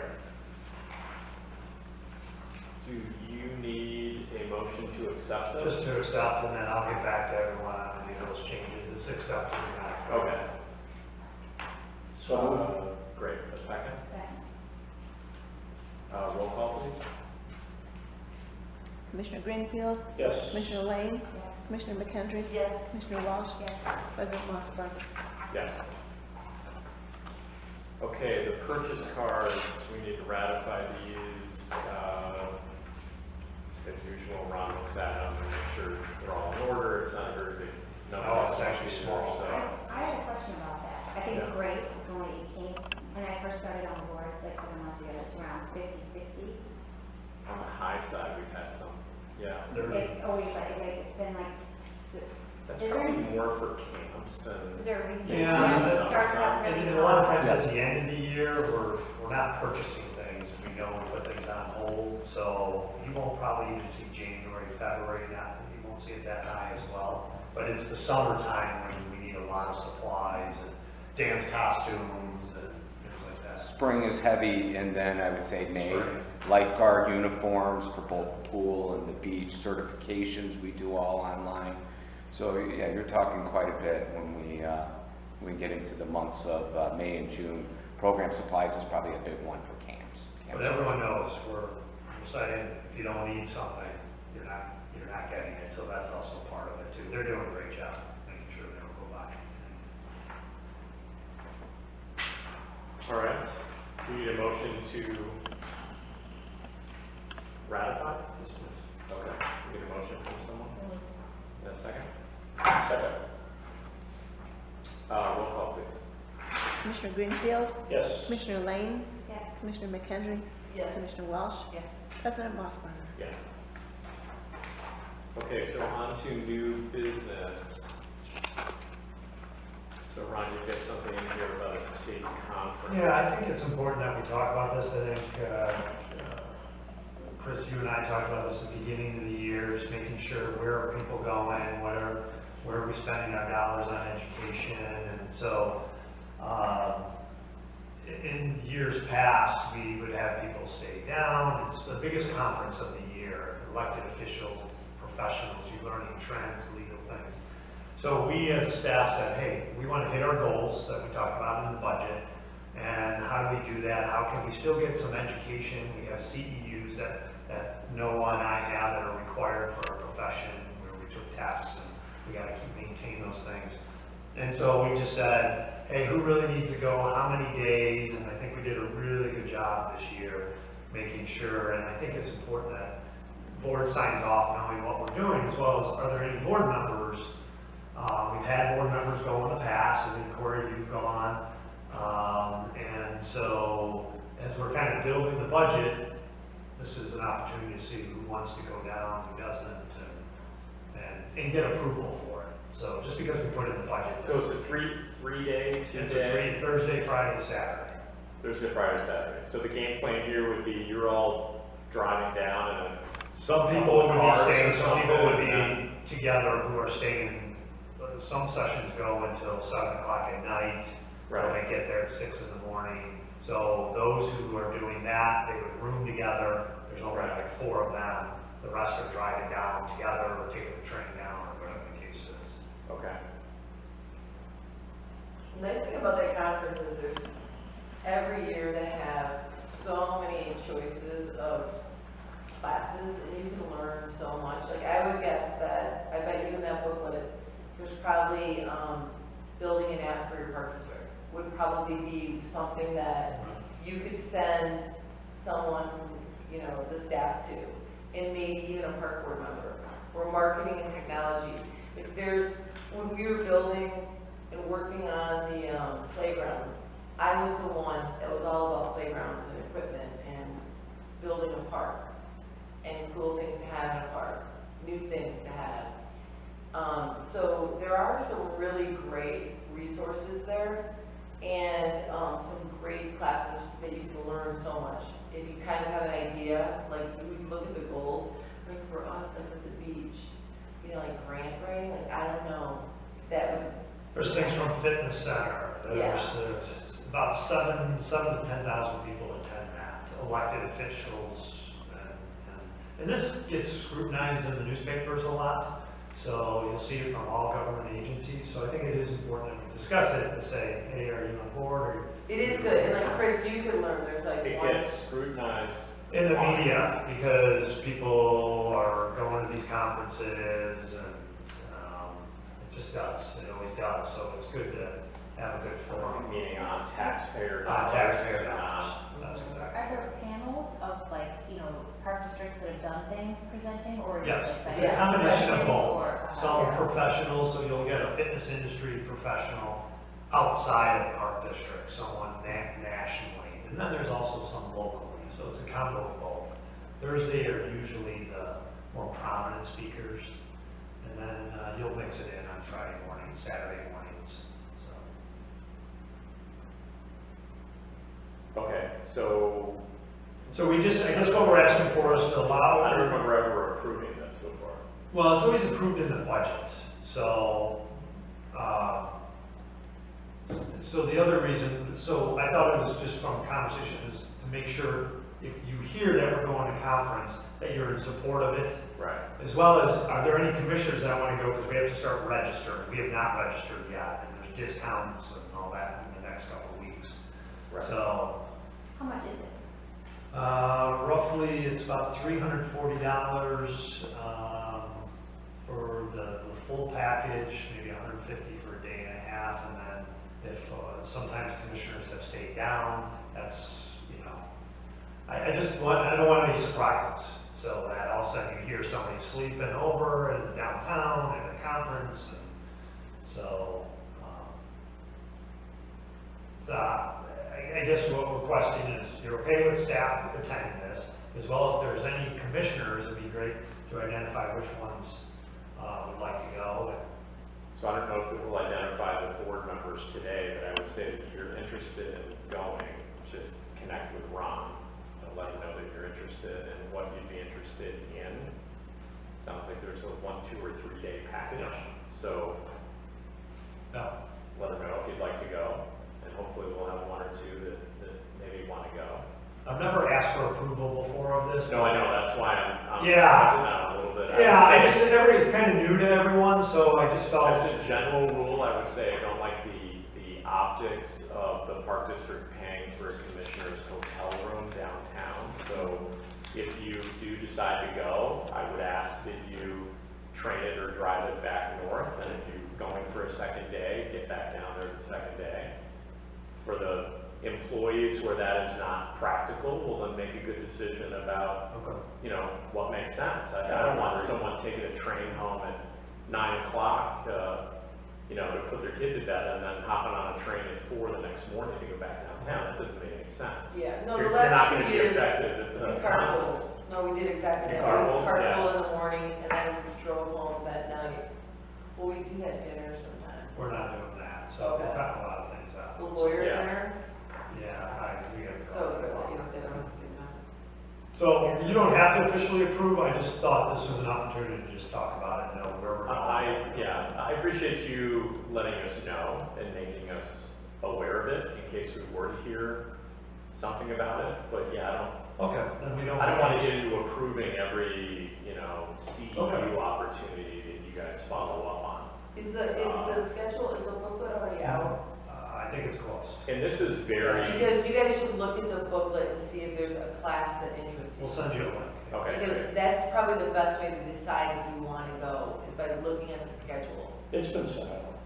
Do you need a motion to accept this? Just to accept, and then I'll get back to everyone on any of those changes. It's accepted or not. Okay. So, Great. A second? Second. Roll call, please. Commissioner Greenfield, yes. Commissioner Lane, Yes. Commissioner McKendry, Yes. Commissioner Walsh, Yes. President Mossberg. Yes. Okay, the purchase cards, we need to ratify these, as usual, Ron looks at them and make sure they're all in order, it's not a very big number. No, it's actually small. So, I have a question about that. I think it's Yeah. great, it's only 18. When I first started on the board, like 7 months ago, it's around 50, 60. on the high side, we've had some, yeah. It's always it's been like, That's is probably there, more for camps and. is there a reason? Yeah, It starts out And really a lot of low. times at the end of the year, we're not purchasing things. We know we put things on hold, so you won't probably even see January, February, you won't see it that high as well. But it's the summertime when we need a lot of supplies and dance costumes and things like that. Spring is heavy, and then I would say May, Spring. lifeguard uniforms for both the pool and the beach, certifications, we do all online. So, yeah, you're talking quite a bit when we get into the months of May and June. Program supplies is probably a big one for camps. But everyone knows, we're saying, if you don't need something, you're not getting it, so that's also part of it too. They're doing a great job, making sure they don't go by. All right, we need a motion to ratify this one? Okay, we get a motion from someone? In a second? Second. Roll call, please. Commissioner Greenfield, Yes. Commissioner Lane, Yes. Commissioner McKendry, Yes. Commissioner Walsh, Yes. President Mossberg. Yes. Okay, so on to new business. So Ron, you've got something in here about a state conference. Yeah, I think it's important that we talk about this. I think, Chris, you and I talked about this at the beginning of the year, just making sure where are people going, where are we spending our dollars on education, and so, in years past, we would have people stay down. It's the biggest conference of the year, elected officials, professionals, you learning trends, legal things. So we as a staff said, hey, we want to hit our goals that we talked about in the budget, and how do we do that? How can we still get some education? We have CEUs that Noah and I have that are required for our profession, where we took tests, and we got to maintain those things. And so we just said, hey, who really needs to go, how many days? And I think we did a really good job this year, making sure, and I think it's important that the board signs off knowing what we're doing, as well as are there any board members. We've had board members go in the past, and then Corey, you've gone. And so as we're kind of building the budget, this is an opportunity to see who wants to go down, who doesn't, and get approval for it. So just because we put it in the budget. So it's a three-day, It's two-day? a Thursday, Friday, Saturday. Thursday, Friday, Saturday. So the game plan here would be you're all driving down and Some people would be Cars or staying, some people would be something, together who are staying, some sessions go until 7 o'clock at night. So Right. they get there at 6 in the morning. So those who are doing that, they would room together. There's only Right. like 4 of them. The rest are driving down together or taking the train down or whatever the case is. okay. The nice thing about that conference is there's, every year they have so many choices of classes, and you can learn so much. Like, I would guess that, I bet you in that booklet, there's probably, building an app for your park district would probably be something that you could send someone, you know, the staff to, and maybe even a park board member, or marketing and technology. Like, there's, when we were building and working on the, playgrounds, I went to one that was all about playgrounds and equipment and building a park, and cool things to have in a park, new things to have. So there are some really great resources there, and some great classes that you can learn so much. If you kind of have an idea, like we look at the goals, like for us, like at the beach, you know, like grant writing, like I don't know, that would. There's things from fitness center. Yeah. There's about 7 to 10,000 people attend that, elected officials. And this gets scrutinized in the newspapers a lot. So you'll see it from all government agencies. So I think it is important that we discuss it and say, hey, are you on board? Or It is good, and like Chris, you could learn, there's like It one. gets scrutinized. in the media, because people are going to these conferences, and it just does. It always does. So it's good to have a good forum. Meaning on taxpayer On dollars. taxpayer and dollars. on- That's Are exactly. there panels of like, you know, park districts that have done things presenting, or is it Yes, like? it's a combination of both. Or, Some yeah. professionals, so you'll get a fitness industry professional outside of the park district, someone nationally. And then there's also some locally, so it's a combo of both. Thursday are usually the more prominent speakers, and then you'll mix it in on Friday mornings, Saturday mornings, so. Okay, so So we just, I guess what we're asking for is to allow. I don't remember ever approving this before. Well, it's always approved in the budget, so, so the other reason, so I thought it was just from conversation, is to make sure if you hear that we're going to conference, that you're in support of it, Right. as well as, are there any commissioners that want to go, because we have to start registering, we have not registered yet, and there's discounts and all that in the next couple of weeks. Right. So, How much is it? roughly, it's about $340, for the full package, maybe $150 for a day and a half, and then if, sometimes commissioners have stayed down, that's, you know, I don't want any surprises, so that all of a sudden you hear somebody sleeping over in downtown at a conference, and so, I guess what we're questioning is, you're okay with staff attending this, as well if there's any commissioners, it'd be great to identify which ones would like to go. So I don't know if it will identify the board members today, but I would say that if you're interested in going, just connect with Ron and let him know that you're interested and what you'd be interested in. Sounds like there's a 1, 2, or 3 day package. So No. let him know if you'd like to go, and hopefully we'll have 1 or 2 that maybe want to go. I've never asked for approval before of this. No, I know, that's why I'm Yeah. buzzing out a little bit. Yeah, it's kind of new to everyone, so I just felt. As a general rule, I would say I don't like the optics of the park district paying for a commissioner's hotel room downtown. So if you do decide to go, I would ask that you train it or drive it back north. And if you're going for a second day, get back down there the second day. For the employees where that is not practical, we'll then make a good decision about, you know, what makes sense. I don't want someone taking a train home at 9 o'clock, you know, to put their kid to bed and then hopping on a train at 4 the next morning to go back downtown. That doesn't make any sense. Yeah, no, You're the last not going to few be years, affected at the we carpooled. No, we did exactly You that. We carpooled? carpooled Yeah. in the morning and then we drove home that night. Well, we do have dinner sometimes. We're not doing that, so we're Okay. cutting a lot of things out. The lawyer Yeah. dinner, Yeah, we gotta so go. good that you don't get them, you know. So you don't have to officially approve, I just thought this was an opportunity to just talk about it and know where we're going. I appreciate you letting us know and making us aware of it in case we were to hear something about it. But yeah, Okay, then we don't. I don't want to get into approving every, you know, CEU Okay. opportunity that you guys follow up on. Is the schedule, is the booklet already out? I think it's close. And this is very, Because you guys should look at the booklet and see if there's a class that interests you. We'll send you a link. okay, Because great. that's probably the best way to decide if you want to go, is by looking at the schedule. It's been sent out.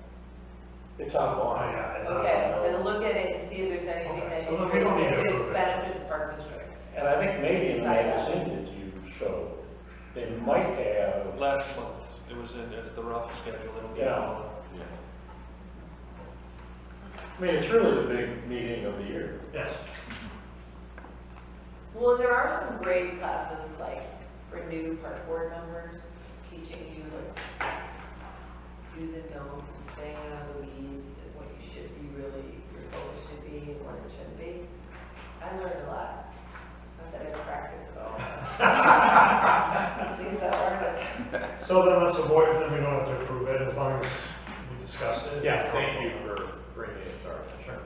It's Oh, online. yeah, it's Okay, on. then look at it and see if there's anything Okay, that so we don't need to approve would it. benefit the park district. And I think maybe in the magazine that you showed, they might have, Last month, it was in, as the rough schedule, it'll be Yeah. out. I mean, it's really the big meeting of the year. Yes. Well, there are some great classes, like, for new park board members, teaching you, like, do's and don'ts, and staying out of the weeds, and what you should be really, your focus should be, and what it shouldn't be. I learned a lot. Not that I practice at all. At least I learned it. So then let's avoid it, then we don't have to approve it, as long as we discussed it. Yeah, thank you for bringing it to our attention. Sure.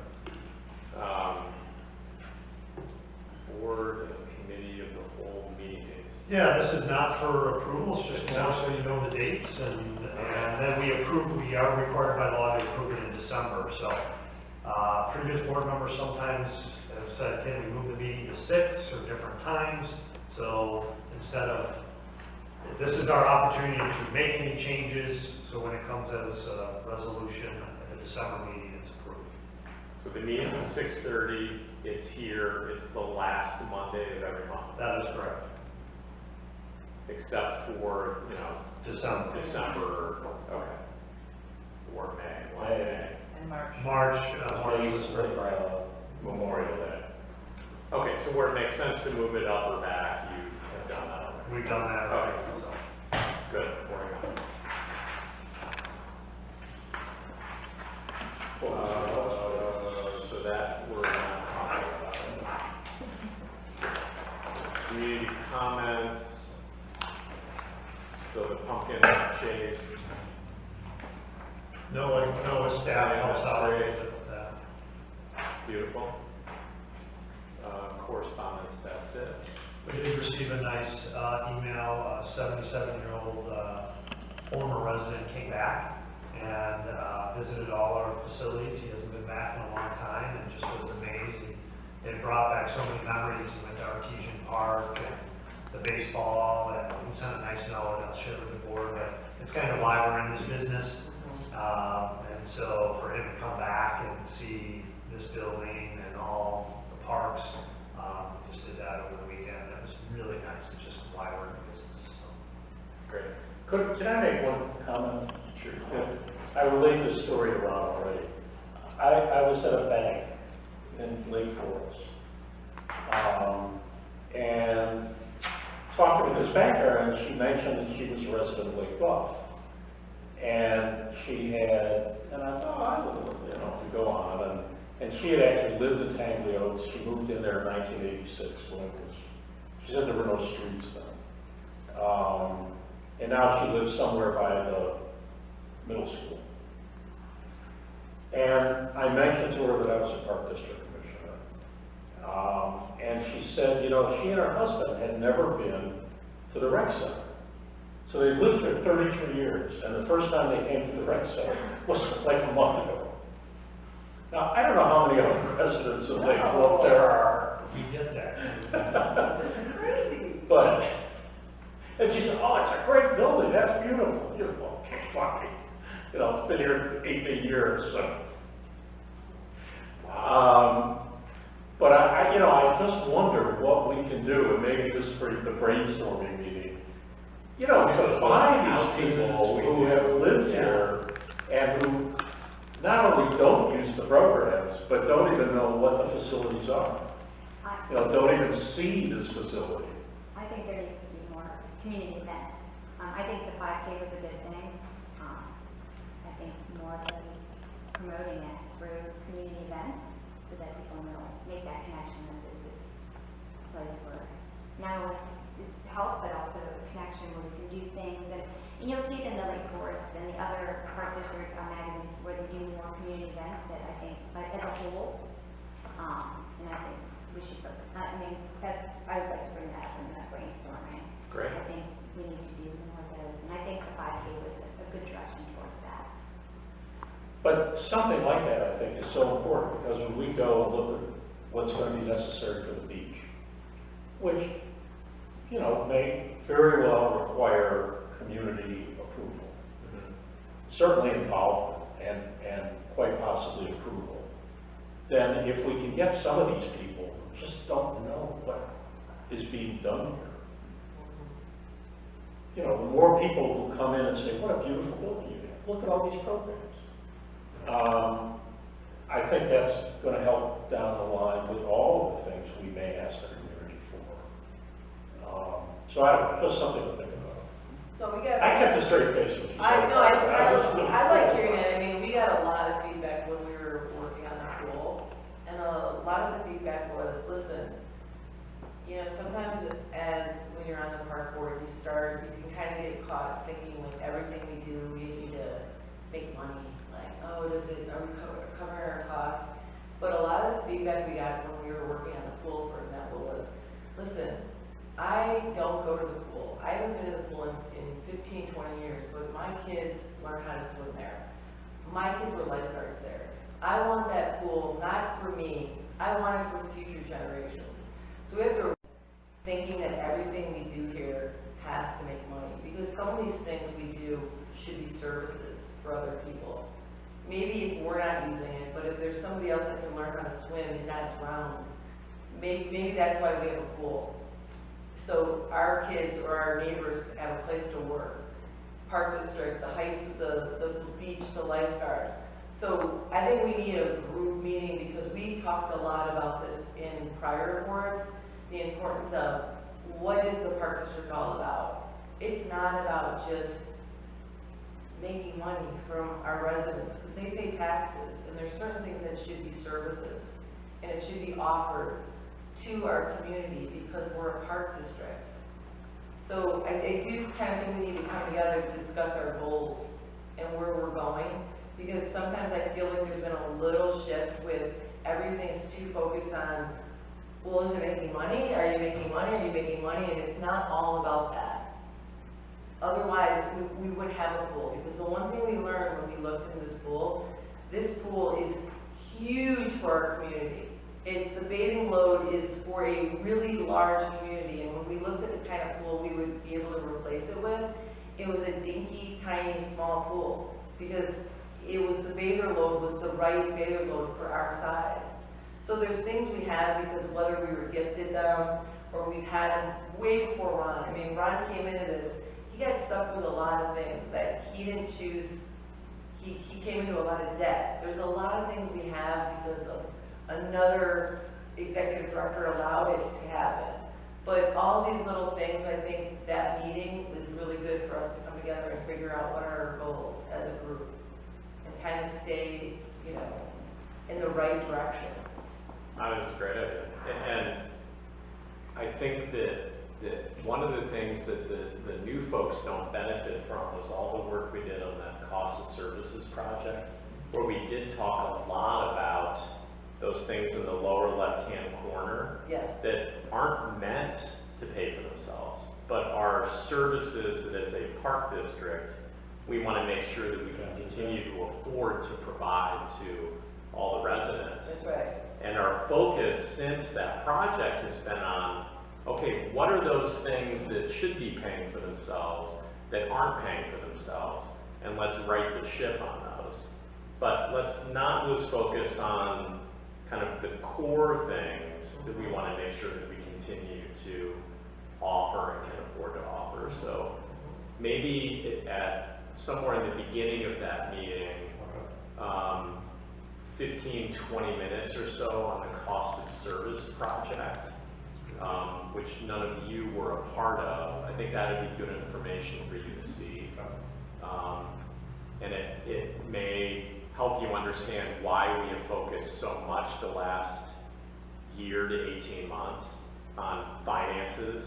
Board and committee of the whole meeting dates. Yeah, this is not for approval, it's just more so you know the dates, and then we are required by law to approve it in December, so. Previous board members sometimes have said, can we move the meeting to 6 or different times? So instead of, this is our opportunity to make any changes, so when it comes as a resolution at the December meeting, it's approved. So the meeting's at 6:30, it's here, it's the last Monday of every month, That is correct. except for, you know, December. okay. Or May. And March. March Maybe is it's right, Memorial Day. Okay, so where it makes sense to move it up or back, you have done that already. we've done that already, Okay. so. Good, working on it. So that we're not talking about. Community comments. So the pumpkin chase. No staff helps out Great. with that. Beautiful. Correspondence, that's it. We did receive a nice email, a 77-year-old former resident came back and visited all our facilities. He hasn't been back in a long time and just was amazed. It brought back so many memories. He went to Artesian Park and the baseball, and he sent a nice note. I'll share with the board, but it's kind of why we're in this business. And so for him to come back and see this building and all the parks, just did that over the weekend. That was really nice. It's just why we're in business. So. Great. Can I make one comment? Sure. I relayed this story around already. I was at a bank in Lake Forest, and talking to this banker, and she mentioned that she was a resident of Lake Bluff. And she had, and I thought, I would, you know, to go on, and she had actually lived in Tangley Oaks. She moved in there in 1986 when it was, she said there were no streets then. And now she lives somewhere by the middle school. And I mentioned to her that I was a park district commissioner. And she said, you know, she and her husband had never been to the rec center. So they lived there 33 years, and the first time they came to the rec center was like a month ago. Now, I don't know how many other residents of Lake Bluff there are. We get that. That's crazy. But, and she said, oh, it's a great building, that's beautiful. You know, okay, fine. You know, it's been here 18 years, so. But I, you know, I just wonder what we can do, and maybe this is for the brainstorming meeting. You know, to find these people who have lived here and who not only don't use the programs, but don't even know what the facilities are. You know, don't even see this facility. I think there needs to be more community events. I think the 5K was a good thing. I think more of those promoting it through community events so that people know, make that connection that this is a place where not only is help, but also a connection where we can do things. And you'll see it in the Lake Forest and the other park district magazines where they do more community events that I think, like, as a whole, and I think we should, I mean, I would like to bring that up in that brainstorming. Great. I think we need to do more of those, and I think the 5K was a good direction towards that. But something like that, I think, is so important, because when we go and look at what's going to be necessary for the beach, which, you know, may very well require community approval. Certainly involvement and quite possibly approval. Then if we can get some of these people who just don't know what is being done here. You know, the more people who come in and say, what a beautiful building you have. Look at all these programs. I think that's going to help down the line with all of the things we may ask the community for. So I don't know, just something to think about. So we got. I kept a straight face with you. I know, I like hearing it. that. I mean, we got a lot of feedback when we were working on the pool. And a lot of the feedback was, listen, you know, sometimes as when you're on the park board, you can kind of get caught thinking like everything we do, we need to make money. Like, oh, are we covering our costs? But a lot of the feedback we got when we were working on the pool, for example, was, listen, I don't go to the pool. I haven't been to the pool in 15, 20 years, but my kids learn how to swim there. My kids were lifeguards there. I want that pool, not for me, I want it for future generations. So we have to thinking that everything we do here has to make money, because some of these things we do should be services for other people. Maybe if we're not using it, but if there's somebody else that can learn how to swim and not drown, maybe that's why we have a pool. So our kids or our neighbors have a place to work. Park district, the the beach, the lifeguard. So I think we need a group meeting, because we talked a lot about this in prior reports, the importance of what is the park district all about. It's not about just making money from our residents, because they pay taxes, and there's certain things that should be services, and it should be offered to our community because we're a park district. So I do kind of think we need to come together to discuss our goals and where we're going, because sometimes I feel like there's been a little shift with everything's too focused on, well, is it making money? Are you making money? Are you making money? And it's not all about that. Otherwise, we wouldn't have a pool, because the one thing we learned when we looked into this pool is huge for our community. The bathing load is for a really large community, and when we looked at the kind of pool we would be able to replace it with, it was a dinky, tiny, small pool, because the bather load was the right bather load for our size. So there's things we have because whether we were gifted them or we've had them way before Ron. I mean, Ron came into this, he got stuck with a lot of things that he didn't choose. He came into a lot of debt. There's a lot of things we have because of another executive director allowed it to happen. But all these little things, I think that meeting was really good for us to come together. together and figure out what are our goals as a group, and kind of stay, you know, in the right direction. That's a great idea. And I think that one of the things that the new folks don't benefit from was all the work we did on that cost of services project, where we did talk a lot about those things in the lower left-hand corner Yes. that aren't meant to pay for themselves, but are services that as a park district, we want to make sure that we can continue to afford to provide to all the residents. That's right. And our focus since that project has been on, okay, what are those things that should be paying for themselves that aren't paying for themselves? And let's right the ship on those. But let's not lose focus on kind of the core things that we want to make sure that we continue to offer and can afford to offer. So maybe at somewhere in the beginning of that meeting, 15, 20 minutes or so on the cost of service project, which none of you were a part of. I think that would be good information for you to see. And it may help you understand why we have focused so much the last year to 18 months on finances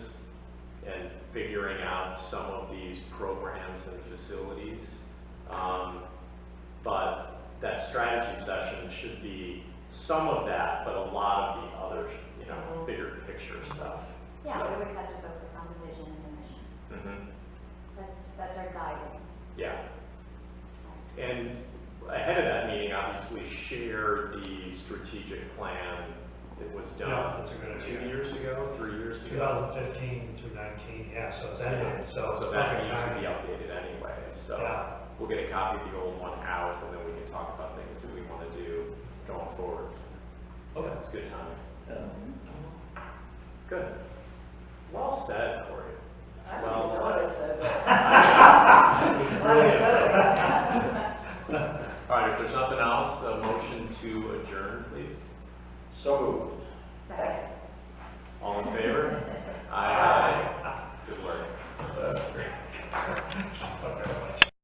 and figuring out some of these programs and facilities. But that strategy session should be some of that, but a lot of the other, you know, bigger picture stuff. Yeah, So, we always have to focus on the vision and the mission. That's our guiding. yeah. And ahead of that meeting, obviously share the strategic plan that was Yeah, done that's a good 2 idea. years ago, 3 years ago. 2015 through 19, yeah, so it's ended, so it's So a that perfect needs to time. be updated anyway, so Yeah. we'll get a copy of the old one out, and then we can talk about things that we want to do going forward. Okay. That's good time. Yeah. Good. Well said, Corey. I Well don't know what I said. All right, if there's nothing else, a motion to adjourn, please. So moved.